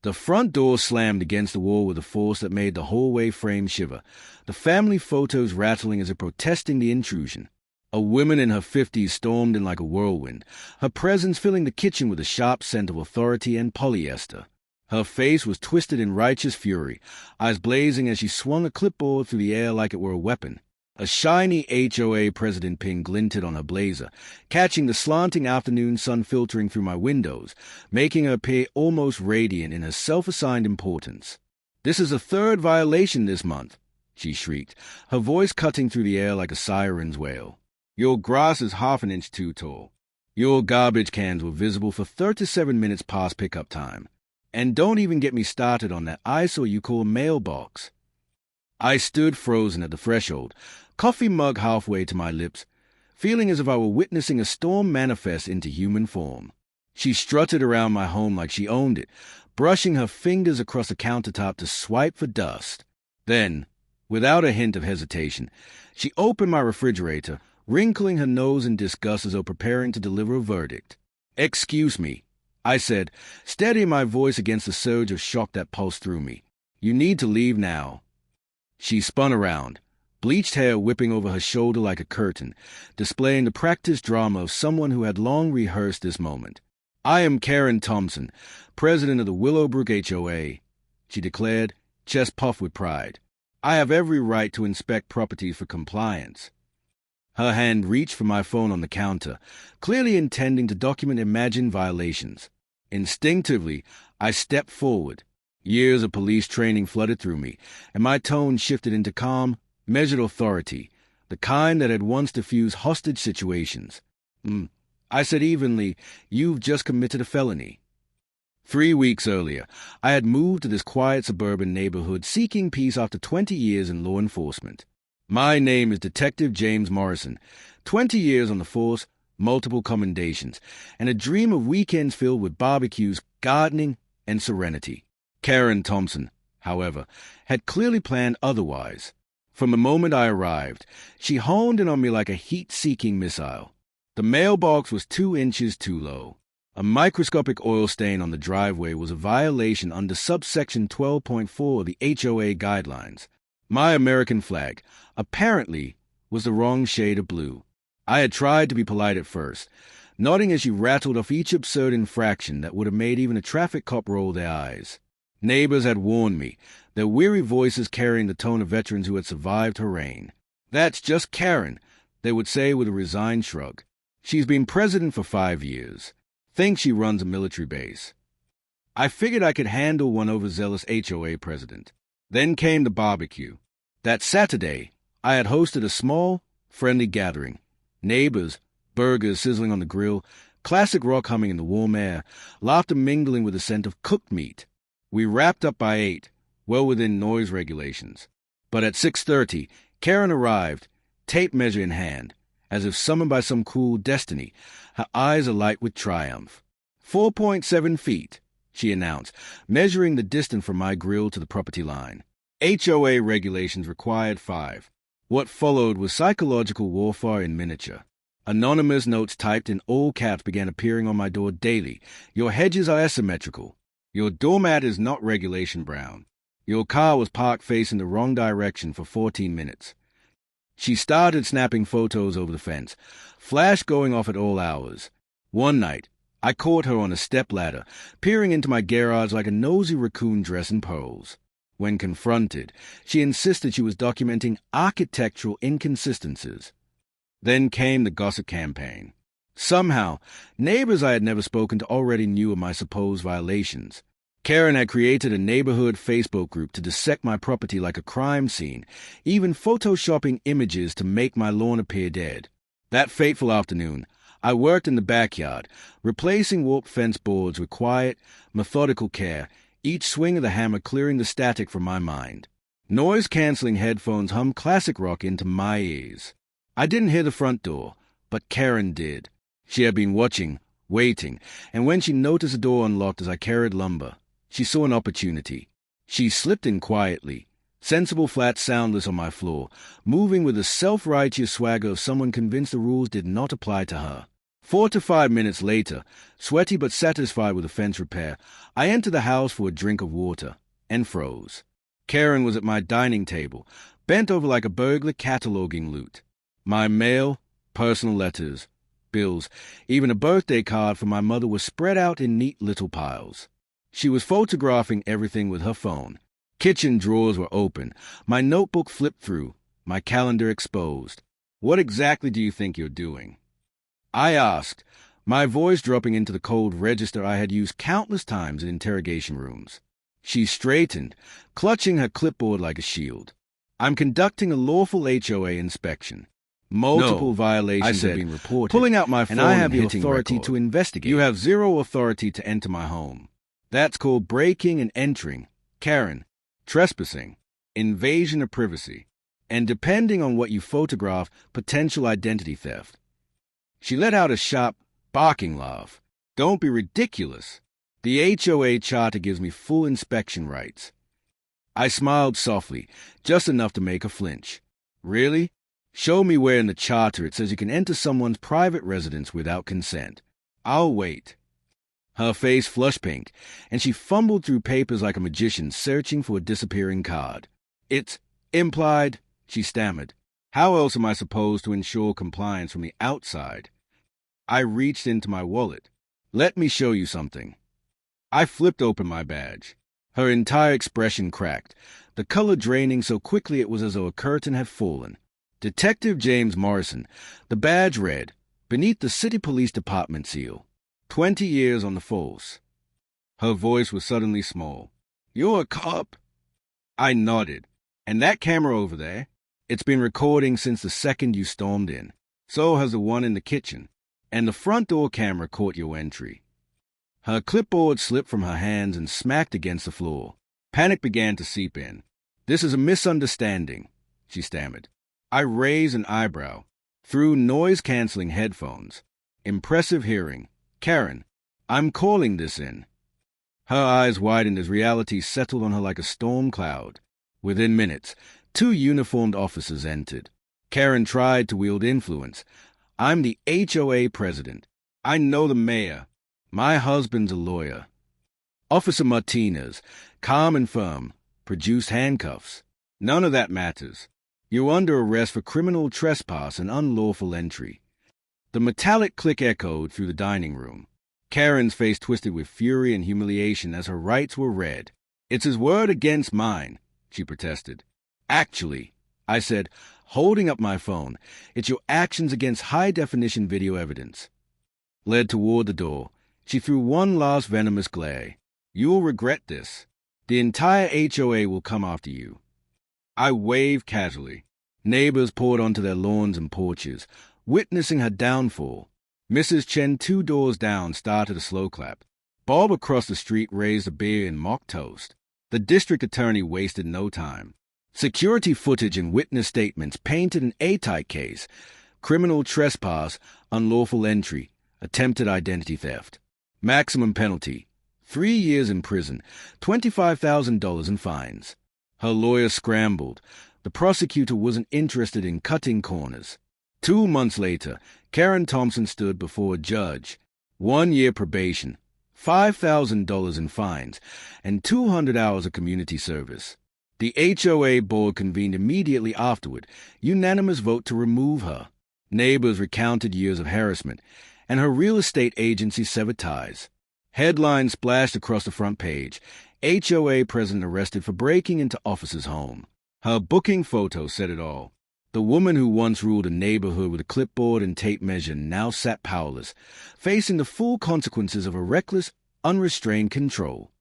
The front door slammed against the wall with a force that made the hallway frame shiver, the family photos rattling as if protesting the intrusion. A woman in her 50s stormed in like a whirlwind, her presence filling the kitchen with a sharp scent of authority and polyester. Her face was twisted in righteous fury, eyes blazing as she swung a clipboard through the air like it were a weapon. A shiny HOA president pin glinted on her blazer, catching the slanting afternoon sun filtering through my windows, making her appear almost radiant in her self-assigned importance. "This is the third violation this month," she shrieked, her voice cutting through the air like a siren's wail. "Your grass is half an inch too tall. Your garbage cans were visible for 37 minutes past pickup time. And don't even get me started on that eyesore you call mailbox." I stood frozen at the threshold, coffee mug halfway to my lips, feeling as if I were witnessing a storm manifest into human form. She strutted around my home like she owned it, brushing her fingers across the countertop to swipe for dust. Then, without a hint of hesitation, she opened my refrigerator, wrinkling her nose in disgust as though preparing to deliver a verdict. "Excuse me," I said, steadying my voice against the surge of shock that pulsed through me. "You need to leave now." She spun around, bleached hair whipping over her shoulder like a curtain, displaying the practiced drama of someone who had long rehearsed this moment. "I am Karen Thompson, president of the Willowbrook HOA," she declared, chest puffed with pride. "I have every right to inspect properties for compliance." Her hand reached for my phone on the counter, clearly intending to document imagined violations. Instinctively, I stepped forward. Years of police training flooded through me, and my tone shifted into calm, measured authority, the kind that had once diffused hostage situations. I said evenly, "You've just committed a felony." 3 weeks earlier, I had moved to this quiet suburban neighborhood seeking peace after 20 years in law enforcement. My name is Detective James Morrison, 20 years on the force, multiple commendations, and a dream of weekends filled with barbecues, gardening, and serenity. Karen Thompson, however, had clearly planned otherwise. From the moment I arrived, she honed in on me like a heat-seeking missile. The mailbox was 2 inches too low. A microscopic oil stain on the driveway was a violation under subsection 12.4 of the HOA guidelines. My American flag, apparently, was the wrong shade of blue. I had tried to be polite at first, nodding as she rattled off each absurd infraction that would have made even a traffic cop roll their eyes. Neighbors had warned me, their weary voices carrying the tone of veterans who had survived her reign. "That's just Karen," they would say with a resigned shrug. "She's been president for 5 years. Thinks she runs a military base." I figured I could handle one overzealous HOA president. Then came the barbecue. That Saturday, I had hosted a small, friendly gathering. Neighbors, burgers sizzling on the grill, classic rock humming in the warm air, laughter mingling with the scent of cooked meat. We wrapped up by 8, well within noise regulations. But at 6:30, Karen arrived, tape measure in hand, as if summoned by some cruel destiny, her eyes alight with triumph. 4.7 feet, she announced, measuring the distance from my grill to the property line. HOA regulations required 5. What followed was psychological warfare in miniature. Anonymous notes typed in all caps began appearing on my door daily. "Your hedges are asymmetrical. Your doormat is not regulation brown. Your car was parked facing the wrong direction for 14 minutes. She started snapping photos over the fence, flash going off at all hours. One night, I caught her on a stepladder, peering into my garage like a nosy raccoon dressed in pearls. When confronted, she insisted she was documenting architectural inconsistencies. Then came the gossip campaign. Somehow, neighbors I had never spoken to already knew of my supposed violations. Karen had created a neighborhood Facebook group to dissect my property like a crime scene, even photoshopping images to make my lawn appear dead. That fateful afternoon, I worked in the backyard, replacing warped fence boards with quiet, methodical care, each swing of the hammer clearing the static from my mind. Noise-canceling headphones hummed classic rock into my ears. I didn't hear the front door, but Karen did. She had been watching, waiting, and when she noticed the door unlocked as I carried lumber, she saw an opportunity. She slipped in quietly, sensible flat soundless on my floor, moving with the self-righteous swagger of someone convinced the rules did not apply to her. 4 to 5 minutes later, sweaty but satisfied with the fence repair, I entered the house for a drink of water and froze. Karen was at my dining table, bent over like a burglar cataloging loot. My mail, personal letters, bills, even a birthday card for my mother was spread out in neat little piles. She was photographing everything with her phone. Kitchen drawers were open, my notebook flipped through, my calendar exposed. "What exactly do you think you're doing?" I asked, my voice dropping into the cold register I had used countless times in interrogation rooms. She straightened, clutching her clipboard like a shield. "I'm conducting a lawful HOA inspection. Multiple violations have been reported, pulling out my phone and I have the authority to investigate. You have zero authority to enter my home. That's called breaking and entering, Karen, trespassing, invasion of privacy, and depending on what you photograph, potential identity theft." She let out a sharp, barking laugh. "Don't be ridiculous. The HOA charter gives me full inspection rights." I smiled softly, just enough to make her flinch. "Really? Show me where in the charter it says you can enter someone's private residence without consent. I'll wait." Her face flushed pink, and she fumbled through papers like a magician searching for a disappearing card. "It's implied," she stammered. "How else am I supposed to ensure compliance from the outside?" I reached into my wallet. "Let me show you something." I flipped open my badge. Her entire expression cracked, the color draining so quickly it was as though a curtain had fallen. Detective James Morrison, the badge read, beneath the City Police Department seal, 20 years on the force. Her voice was suddenly small. "You're a cop?" I nodded. "And that camera over there? It's been recording since the second you stormed in. So has the one in the kitchen. And the front door camera caught your entry." Her clipboard slipped from her hands and smacked against the floor. Panic began to seep in. "This is a misunderstanding," she stammered. I raised an eyebrow. Through noise-canceling headphones. "Impressive hearing. Karen, I'm calling this in." Her eyes widened as reality settled on her like a storm cloud. Within minutes, 2 uniformed officers entered. Karen tried to wield influence. "I'm the HOA president. I know the mayor. My husband's a lawyer." Officer Martinez, calm and firm, produced handcuffs. "None of that matters. You're under arrest for criminal trespass and unlawful entry." The metallic click echoed through the dining room. Karen's face twisted with fury and humiliation as her rights were read. "It's his word against mine," she protested. "Actually," I said, holding up my phone, "it's your actions against high-definition video evidence." Led toward the door, she threw one last venomous glare. "You'll regret this. The entire HOA will come after you." I waved casually. Neighbors poured onto their lawns and porches, witnessing her downfall. Mrs. Chen 2 doors down started a slow clap. Bob across the street raised a beer and mock toast. The district attorney wasted no time. Security footage and witness statements painted an A-type case: criminal trespass, unlawful entry, attempted identity theft. Maximum penalty: 3 years in prison, $25,000 in fines. Her lawyer scrambled. The prosecutor wasn't interested in cutting corners. 2 months later, Karen Thompson stood before a judge. 1 year probation, $5,000 in fines, and 200 hours of community service. The HOA board convened immediately afterward, unanimous vote to remove her. Neighbors recounted years of harassment, and her real estate agency severed ties. Headlines splashed across the front page: HOA president arrested for breaking into officer's home. Her booking photo said it all. The woman who once ruled a neighborhood with a clipboard and tape measure now sat powerless, facing the full consequences of her reckless, unrestrained control.